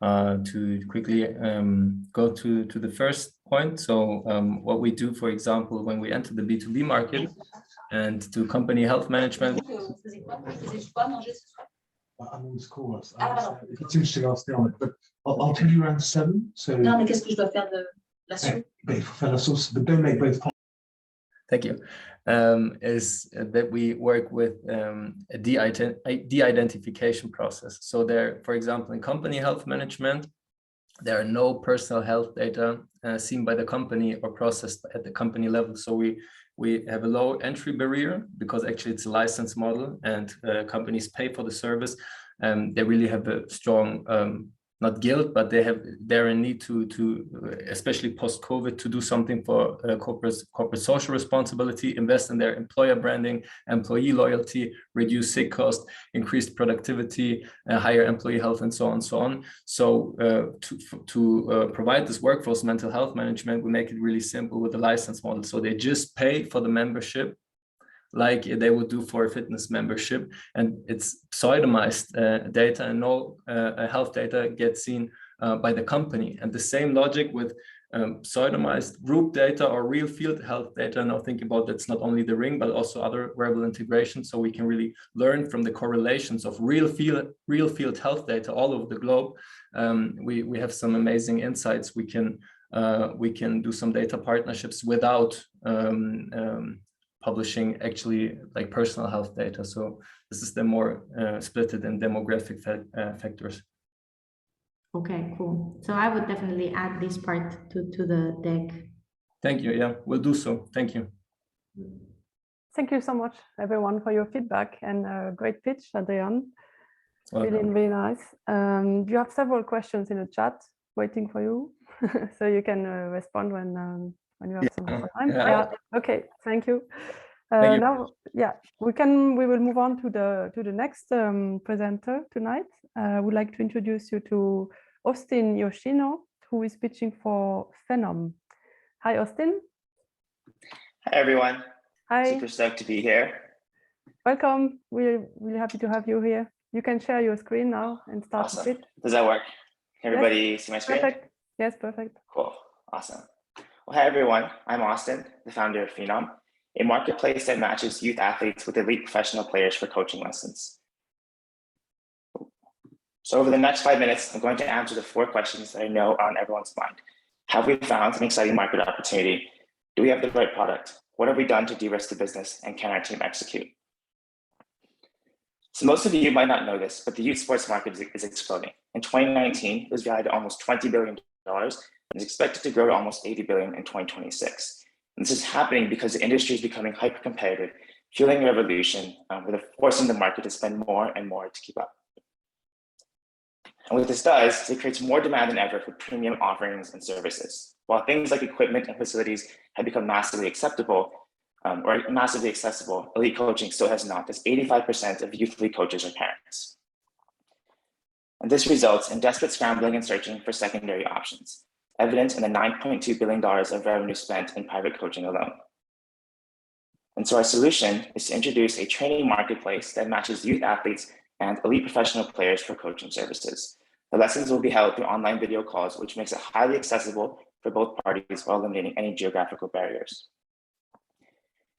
To quickly go to the first point. So what we do, for example, when we enter the B2B market and do company health management. I'm on this call. It's interesting, I'll stay on it, but I'll tell you around 7. So. Non, mais qu'est-ce que je dois faire de la sauce? Il faut faire la sauce, but don't make both. Thank you. Is that we work with a de-identification process. So there, for example, in company health management, there are no personal health data seen by the company or processed at the company level. So we have a low entry barrier, because actually it's a license model, and companies pay for the service. They really have a strong not guilt, but they're in need to especially post-COVID, to do something for corporate social responsibility, invest in their employer branding, employee loyalty, reduce sick cost, increased productivity, higher employee health, and so on and so on. So to provide this workforce mental health management, we make it really simple with the license model. So they just pay for the membership like they would do for a fitness membership, and it's pseudonymized data, and no health data gets seen by the company. And the same logic with pseudonymized group data or real field health data. Now think about that's not only the ring, but also other wearable integrations, so we can really learn from the correlations of real field health data all over the globe. We have some amazing insights. We can do some data partnerships without publishing actually like personal health data. So this is the more splitted in demographic factors. Okay, cool. So I would definitely add this part to the deck. Thank you. Yeah, we'll do so. Thank you. Thank you so much, everyone, for your feedback and great pitch, Adrian. Really, really nice. You have several questions in the chat waiting for you, so you can respond when you have some time. Yeah. Okay. Thank you. Now, yeah, we will move on to the next presenter tonight. I would like to introduce you to Austin Yoshino, who is pitching for PHENOM. Hi, Austin. Hi, everyone. Hi. Super stoked to be here. Welcome. We're really happy to have you here. You can share your screen now and start Awesome. to pitch. Does that work? Can everybody see my screen? Perfect. Yes, perfect. Cool. Awesome. Well, hi, everyone. I'm Austin, the founder of PHENOM, a marketplace that matches youth athletes with elite professional players for coaching lessons. So over the next 5 minutes, I'm going to answer the 4 questions that I know are on everyone's mind. Have we found an exciting market opportunity? Do we have the right product? What have we done to de-risk the business? And can our team execute? So most of you might not know this, but the youth sports market is exploding. In 2019, it was valued at almost $20 billion and is expected to grow to almost $80 billion in 2026. And this is happening because the industry is becoming hyper-competitive, fueling a revolution, with forcing the market to spend more and more to keep up. And what this does is it creates more demand than ever for premium offerings and services. While things like equipment and facilities have become massively acceptable, or massively accessible, elite coaching still has not, as 85% of youth elite coaches are parents. And this results in desperate scrambling and searching for secondary options, evident in the $9.2 billion of revenue spent in private coaching alone. And so our solution is to introduce a training marketplace that matches youth athletes and elite professional players for coaching services. The lessons will be held through online video calls, which makes it highly accessible for both parties while eliminating any geographical barriers.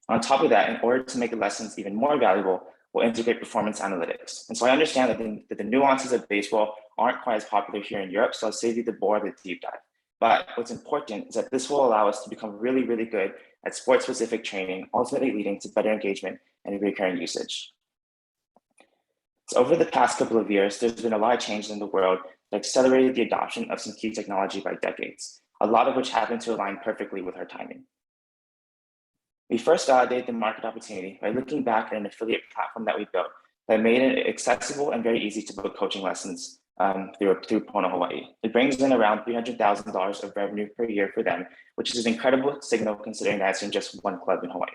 On top of that, in order to make the lessons even more valuable, we'll integrate performance analytics. And so I understand that the nuances of baseball aren't quite as popular here in Europe, so I'll save you the bore of the deep dive. But what's important is that this will allow us to become really, really good at sport-specific training, ultimately leading to better engagement and recurring usage. So over the past couple of years, there's been a lot of change in the world that accelerated the adoption of some key technology by decades, a lot of which happened to align perfectly with our timing. We first validated the market opportunity by looking back at an affiliate platform that we built that made it accessible and very easy to book coaching lessons through PHENOM Hawaii. It brings in around $300,000 of revenue per year for them, which is an incredible signal considering that it's in just one club in Hawaii.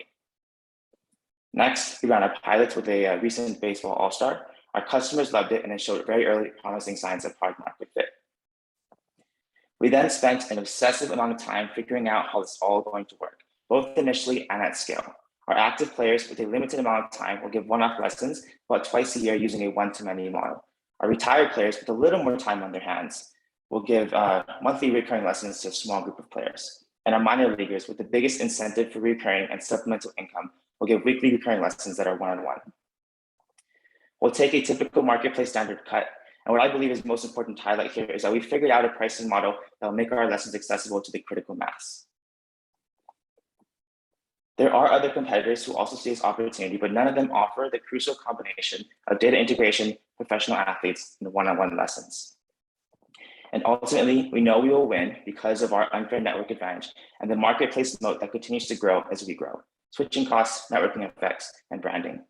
Next, we ran a pilot with a recent baseball all-star. Our customers loved it and it showed very early promising signs of product market fit. We then spent an obsessive amount of time figuring out how this is all going to work, both initially and at scale. Our active players with a limited amount of time will give one-off lessons about twice a year using a one-to-many model. Our retired players with a little more time on their hands will give monthly recurring lessons to a small group of players. And our minor leaguers with the biggest incentive for recurring and supplemental income will give weekly recurring lessons that are one-on-one. We'll take a typical marketplace standard cut. And what I believe is most important to highlight here is that we figured out a pricing model that will make our lessons accessible to the critical mass. There are other competitors who also see this opportunity, but none of them offer the crucial combination of data integration, professional athletes, and one-on-one lessons. And ultimately, we know we will win because of our unfair network advantage and the marketplace moat that continues to grow as we grow, switching costs, networking effects, and branding.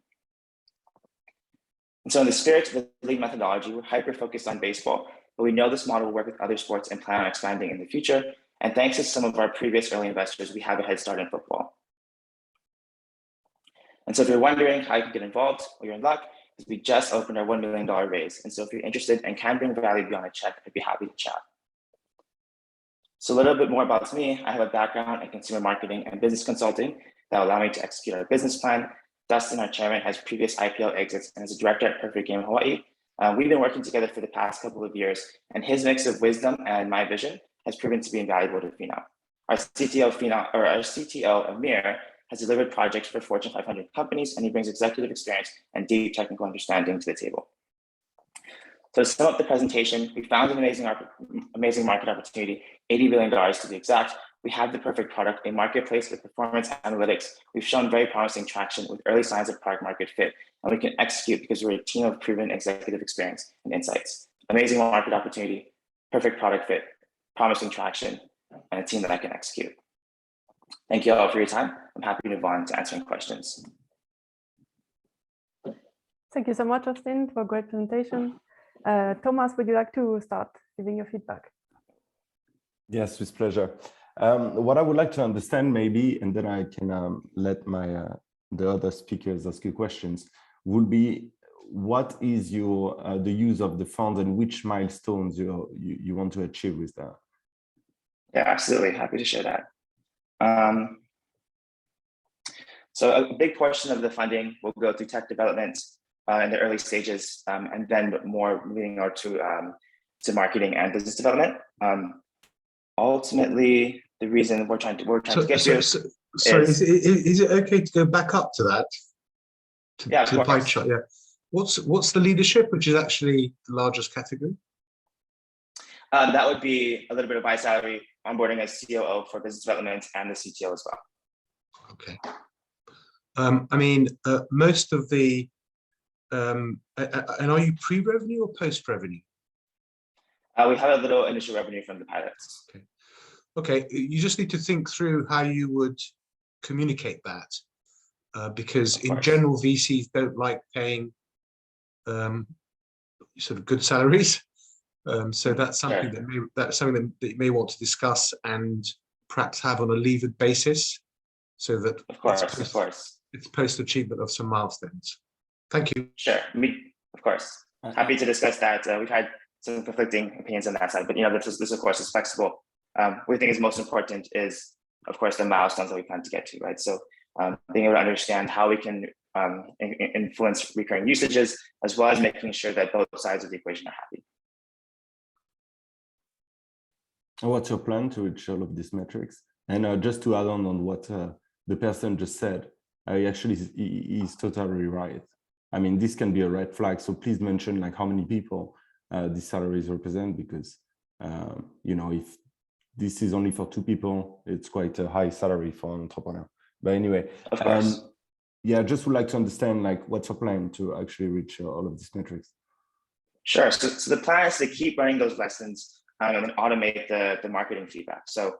And so in the spirit of the league methodology, we're hyper-focused on baseball, but we know this model will work with other sports and plan on expanding in the future. And thanks to some of our previous early investors, we have a head start in football. And so if you're wondering how you can get involved, well, you're in luck, because we just opened our $1 million raise. And so if you're interested and can bring value beyond a check, I'd be happy to chat. So a little bit more about me. I have a background in consumer marketing and business consulting that will allow me to execute our business plan. Dustin, our chairman, has previous IPO exits and is a director at Perfect Game Hawaii. We've been working together for the past couple of years, and his mix of wisdom and my vision has proven to be invaluable to PHENOM. Our CTO, Amir, has delivered projects for Fortune 500 companies, and he brings executive experience and deep technical understanding to the table. So to sum up the presentation, we found an amazing market opportunity, $80 billion to be exact. We have the perfect product, a marketplace with performance analytics. We've shown very promising traction with early signs of product market fit, and we can execute because we're a team of proven executive experience and insights. Amazing market opportunity, perfect product fit, promising traction, and a team that I can execute. Thank you all for your time. I'm happy to move on to answering questions. Thank you so much, Justin, for a great presentation. Thomas, would you like to start giving your feedback? Yes, with pleasure. What I would like to understand maybe, and then I can let the other speakers ask you questions, would be what is your the use of the fund and which milestones you want to achieve with that? Yeah, absolutely. Happy to share that. So a big portion of the funding will go to tech development in the early stages, and then more leading on to marketing and business development. Ultimately, the reason we're trying to get to. Sorry, is it okay to go back up to that? To the pie chart, yeah. What's the leadership, which is actually the largest category? That would be a little bit of my salary, onboarding a COO for business development and the CTO as well. Okay. I mean, most of the, and are you pre-revenue or post-revenue? We have a little initial revenue from the pilots. Okay. Okay, you just need to think through how you would communicate that, because in general, VCs don't like paying sort of good salaries. So that's something that you may want to discuss and perhaps have on a levered basis, so that it's post achievement of some milestones. Thank you. Sure, of course. Happy to discuss that. We've had some conflicting opinions on that side, but this of course is flexible. What we think is most important is, of course, the milestones that we plan to get to, right? So being able to understand how we can influence recurring usages, as well as making sure that both sides of the equation are happy. What's your plan to reach all of these metrics? And just to add on what the person just said, he's totally right. I mean, this can be a red flag. So please mention like how many people these salaries represent, because you know, if this is only for 2 people, it's quite a high salary for an entrepreneur. But anyway, of course. Yeah, I just would like to understand like what's your plan to actually reach all of these metrics? Sure. So the plan is to keep running those lessons and then automate the marketing feedback. So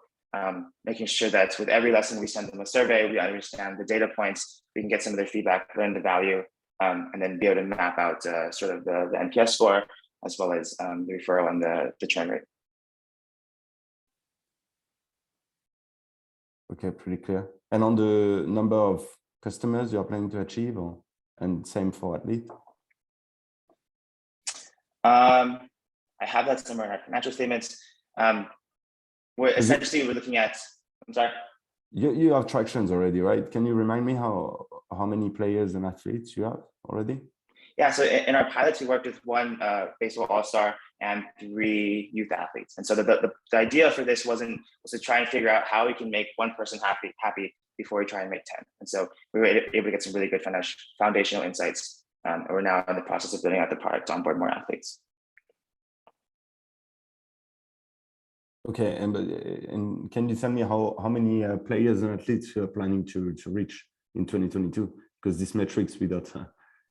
making sure that with every lesson we send them a survey, we understand the data points, we can get some of their feedback, learn the value, and then be able to map out sort of the NPS score, as well as the referral and the churn rate. Okay, pretty clear. And on the number of customers you're planning to achieve, and same for athlete? I have that somewhere in our financial statements. We're looking at, I'm sorry? You have tractions already, right? Can you remind me how many players and athletes you have already? Yeah, so in our pilots, we worked with 1 baseball all-star and 3 youth athletes. And so the idea for this was to try and figure out how we can make 1 person happy before we try and make 10. And so we were able to get some really good foundational insights. And we're now in the process of building out the product to onboard more athletes. Okay, and can you tell me how many players and athletes you are planning to reach in 2022? Because these metrics without,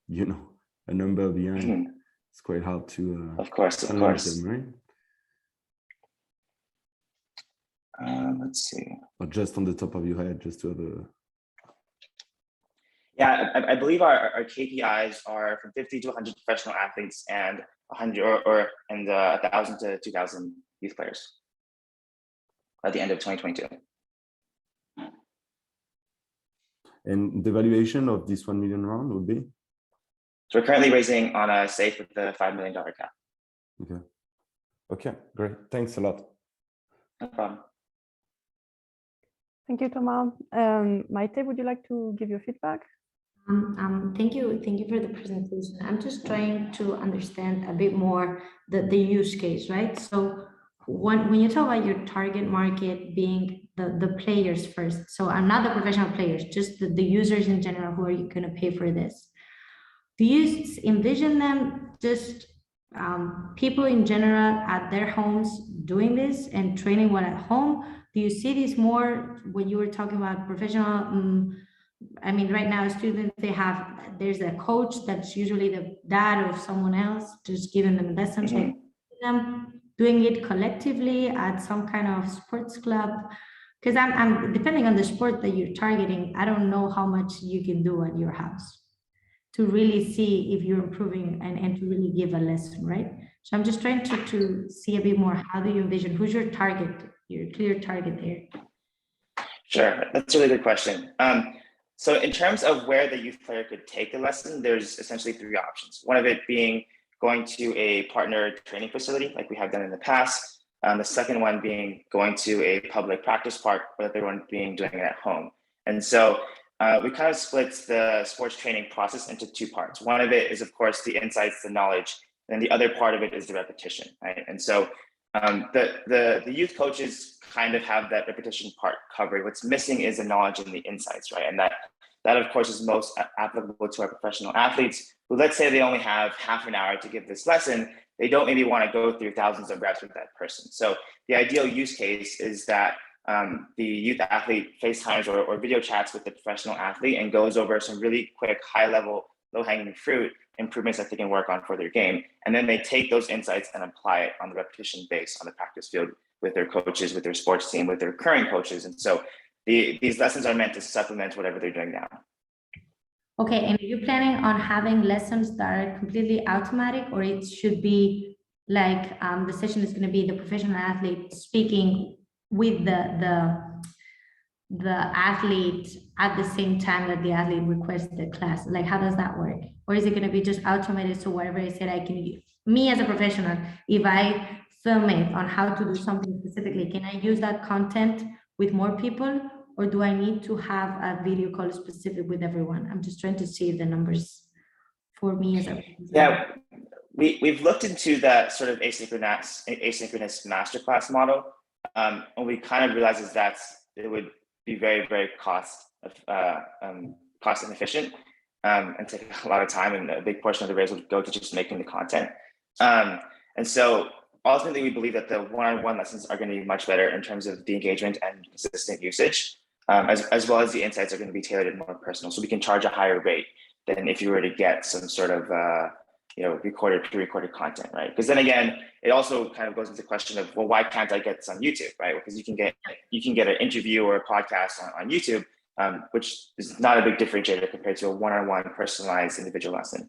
you know, a number behind, it's quite hard to. Of course. Them, right? Let's see. Or just on the top of your head, just to have a. Yeah, I believe our KPIs are from 50 to 100 professional athletes and 100 and 1,000 to 2,000 youth players at the end of 2022. And the valuation of this 1 million round would be? So we're currently raising on a safe with the $5 million cap. Okay, great. Thanks a lot. No problem. Thank you, Thomas. Maite, would you like to give your feedback? Thank you for the presentation. I'm just trying to understand a bit more the use case, right? So when you talk about your target market being the players first, so I'm not the professional players, just the users in general who are going to pay for this. Do you envision them just people in general at their homes doing this and training one at home? Do you see this more when you were talking about professional? I mean, right now, students, there's a coach that's usually the dad of someone else, just giving them lessons, like them doing it collectively at some kind of sports club. Because I'm depending on the sport that you're targeting, I don't know how much you can do at your house to really see if you're improving and to really give a lesson, right? So I'm just trying to see a bit more, how do you envision, who's your target, your clear target there? Sure, that's a really good question. So in terms of where the youth player could take a lesson, there's essentially 3 options. One of it being going to a partner training facility, like we have done in the past. The second one being going to a public practice park, or the third one being doing it at home. And so we kind of split the sports training process into 2 parts. One of it is, of course, the insights, the knowledge, and the other part of it is the repetition, right? And so the youth coaches kind of have that repetition part covered. What's missing is the knowledge and the insights, right? And that of course is most applicable to our professional athletes who, let's say they only have half an hour to give this lesson. They don't maybe want to go through thousands of reps with that person. So the ideal use case is that the youth athlete FaceTimes or video chats with the professional athlete and goes over some really quick, high level, low hanging fruit improvements that they can work on for their game. And then they take those insights and apply it on the repetition base on the practice field with their coaches, with their sports team, with their current coaches. And so these lessons are meant to supplement whatever they're doing now. Okay, and are you planning on having lessons that are completely automatic, or it should be like the session is going to be the professional athlete speaking with the athlete at the same time that the athlete requests the class? Like, how does that work? Or is it going to be just automated, so whatever I said, I can use? Me as a professional, if I film it on how to do something specifically, can I use that content with more people, or do I need to have a video call specific with everyone? I'm just trying to see the numbers for me as a we've looked into that sort of asynchronous masterclass model, and we kind of realized is that it would be very, very cost inefficient, and take a lot of time, and a big portion of the raise would go to just making the content. And so ultimately, we believe that the one-on-one lessons are going to be much better in terms of the engagement and consistent usage, as well as the insights are going to be tailored and more personal. So we can charge a higher rate than if you were to get some sort of pre-recorded content, right? Because then again, it also kind of goes into the question of, well, why can't I get this on YouTube, right? Because you can get an interview or a podcast on YouTube, which is not a big differentiator compared to a one-on-one personalized individual lesson.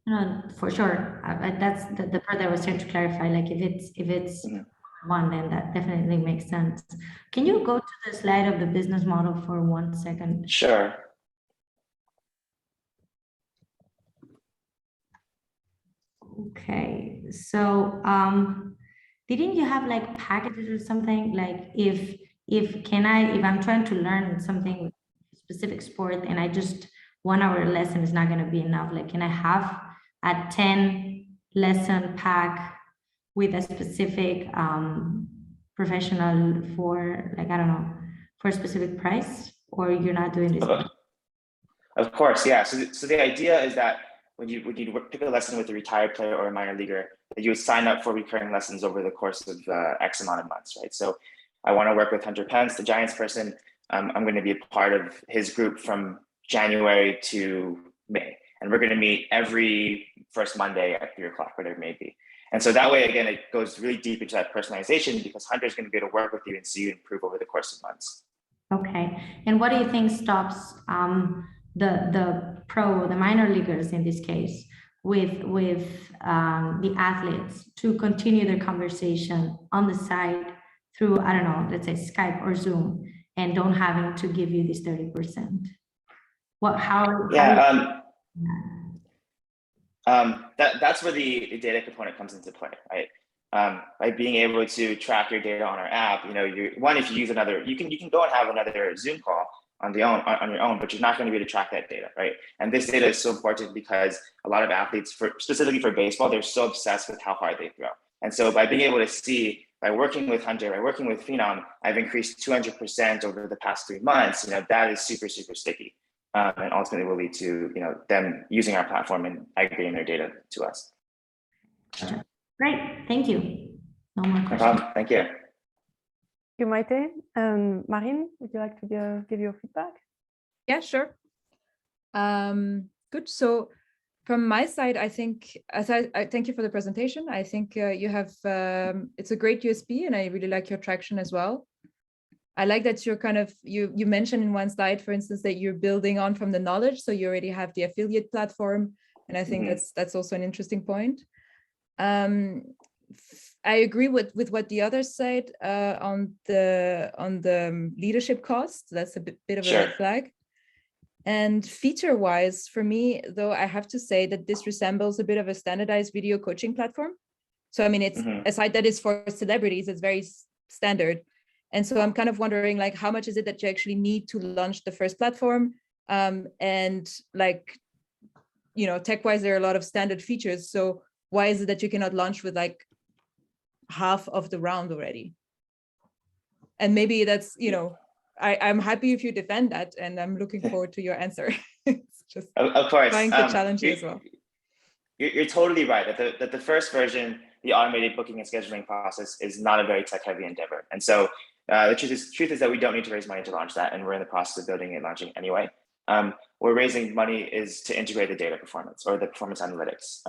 No, for sure. That's the part that I was trying to clarify. Like if it's one, then that definitely makes sense. Can you go to the slide of the business model for 1 second? Sure. Okay, so didn't you have like packages or something? Like if I'm trying to learn something specific sport and I just 1 hour lesson is not going to be enough, like can I have a 10 lesson pack with a specific professional for, like, I don't know, for a specific price, or you're not doing this? Of course, yeah. So the idea is that when you pick a lesson with a retired player or a minor leaguer, that you would sign up for recurring lessons over the course of X amount of months, right? So I want to work with Hunter Pence, the Giants person. I'm going to be a part of his group from January to May. And we're going to meet every first Monday at 3 o'clock, whatever it may be. And so that way, again, it goes really deep into that personalization, because Hunter's going to be able to work with you and see you improve over the course of months. Okay. And what do you think stops the minor leaguers in this case with the athletes to continue their conversation on the side through, I don't know, let's say Skype or Zoom, and don't having to give you this 30%? That's where the data component comes into play, right? By being able to track your data on our app, if you use another, you can go and have another Zoom call on your own, but you're not going to be able to track that data, right? And this data is so important because a lot of athletes, specifically for baseball, they're so obsessed with how hard they throw. And so by being able to see, by working with Hunter, by working with PHENOM, I've increased 200% over the past 3 months. That is super, super sticky. And ultimately will lead to them using our platform and aggregating their data to us. Great, thank you. No more questions. No problem. Thank you. Thank you, Maite. Marine, would you like to give your feedback? Yeah, sure. Good. So from my side, I think, I thank you for the presentation. I think you have, it's a great USP, and I really like your traction as well. I like that you're kind of, you mentioned in one slide, for instance, that you're building on from the knowledge. So you already have the affiliate platform. And I think that's also an interesting point. I agree with what the others said on the leadership cost. That's a bit of a red flag. And feature-wise, for me, though, I have to say that this resembles a bit of a standardized video coaching platform. So, I mean, it's a site that is for celebrities. It's very standard. And so I'm kind of wondering, like, how much is it that you actually need to launch the first platform? And like, tech-wise, there are a lot of standard features. So why is it that you cannot launch with like half of the round already? And maybe that's, I'm happy if you defend that, and I'm looking forward to your answer. It's just of course trying to challenge you as well. You're totally right that the first version, the automated booking and scheduling process, is not a very tech-heavy endeavor. And so the truth is that we don't need to raise money to launch that, and we're in the process of building and launching anyway. Where raising money is to integrate the data performance or the performance analytics.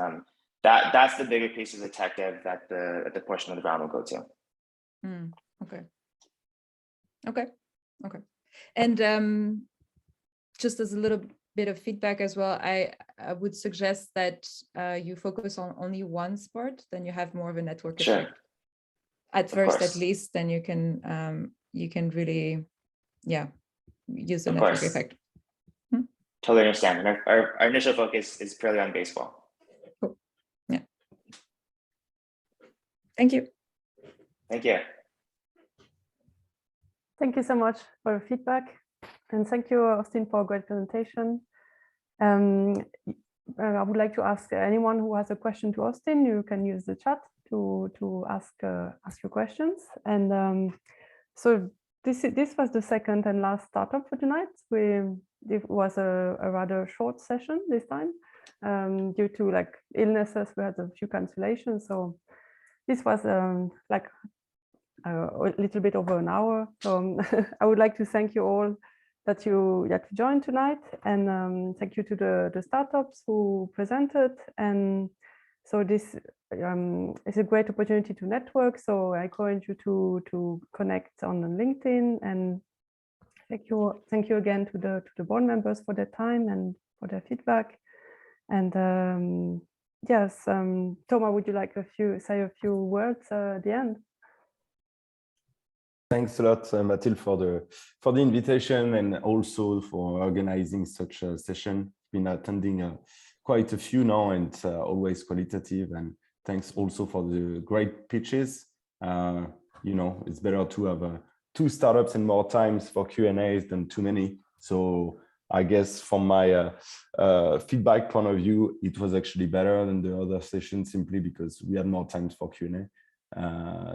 That's the bigger piece of the tech dev that the portion of the round will go to. Okay. And just as a little bit of feedback as well, I would suggest that you focus on only one sport, then you have more of a network effect. At first, at least, then you can really, use the network effect. Totally understand. And our initial focus is purely on baseball. Cool. Yeah. Thank you. Thank you. Thank you so much for your feedback. And thank you, Austin, for a great presentation. I would like to ask anyone who has a question to Austin, you can use the chat to ask your questions. And so this was the second and last startup for tonight. It was a rather short session this time due to like illnesses. We had a few cancellations, so this was like a little bit over an hour. So I would like to thank you all that you joined tonight, and thank you to the startups who presented. And so this is a great opportunity to network. So I encourage you to connect on LinkedIn, and thank you again to the board members for their time and for their feedback. And yes, Thomas, would you like say a few words at the end? Thanks a lot, Mathilde, for the invitation and also for organizing such a session. Been attending quite a few now, and it's always qualitative. And thanks also for the great pitches. You know, it's better to have 2 startups and more times for Q&As than too many. So I guess from my feedback point of view, it was actually better than the other sessions simply because we had more times for Q&A.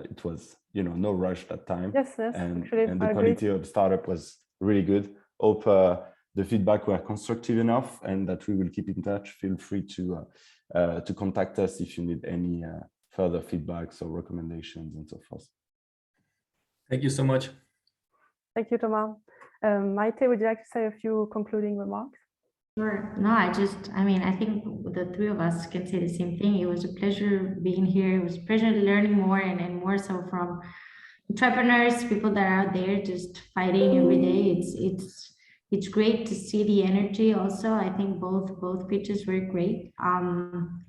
It was, you know, no rush that time. Yes, and actually, the quality of startup was really good. Hope the feedback were constructive enough and that we will keep in touch. Feel free to contact us if you need any further feedbacks or recommendations and so forth. Thank you so much. Thank you, Thomas. Maite, would you like to say a few concluding remarks? Sure. No, I think the 3 of us can say the same thing. It was a pleasure being here. It was a pleasure learning more and more so from entrepreneurs, people that are out there just fighting every day. It's great to see the energy also. I think both pitches were great.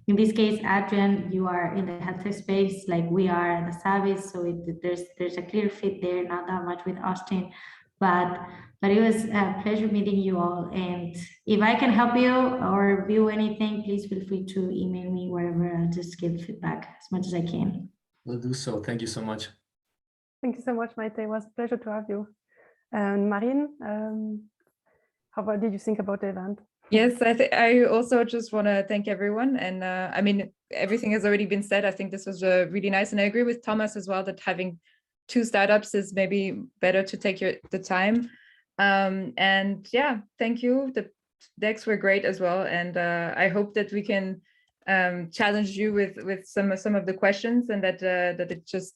In this case, Adrian, you are in the HealthTech space like we are at Asabys, so there's a clear fit there, not that much with Austin. But it was a pleasure meeting you all. And if I can help you or view anything, please feel free to email me wherever. I'll just give feedback as much as I can. We'll do so. Thank you so much. Thank you so much, Maite. It was a pleasure to have you. And Marine, how did you think about the event? Yes, I also just want to thank everyone. And I mean, everything has already been said. I think this was really nice. And I agree with Thomas as well that having 2 startups is maybe better to take the time. And yeah, thank you. The decks were great as well. And I hope that we can challenge you with some of the questions, and that it just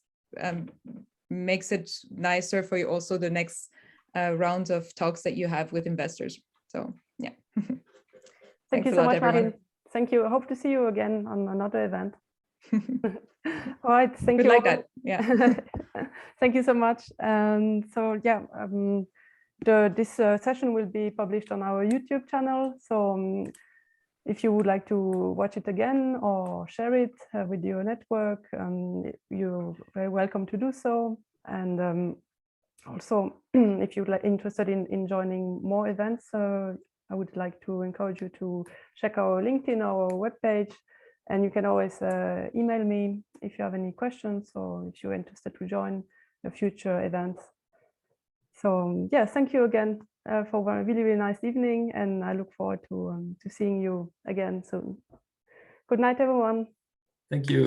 makes it nicer for you also the next rounds of talks that you have with investors. So yeah. Thank you so much, Marine. Thank you. I hope to see you again on another event. All right, thank you. Like that. Yeah. Thank you so much. And so yeah, this session will be published on our YouTube channel. So if you would like to watch it again or share it with your network, you're very welcome to do so. And also, if you're interested in joining more events, I would like to encourage you to check our LinkedIn or webpage. And you can always email me if you have any questions or if you're interested to join a future event. So yeah, thank you again for a really, really nice evening, and I look forward to seeing you again soon. Good night, everyone. Thank you.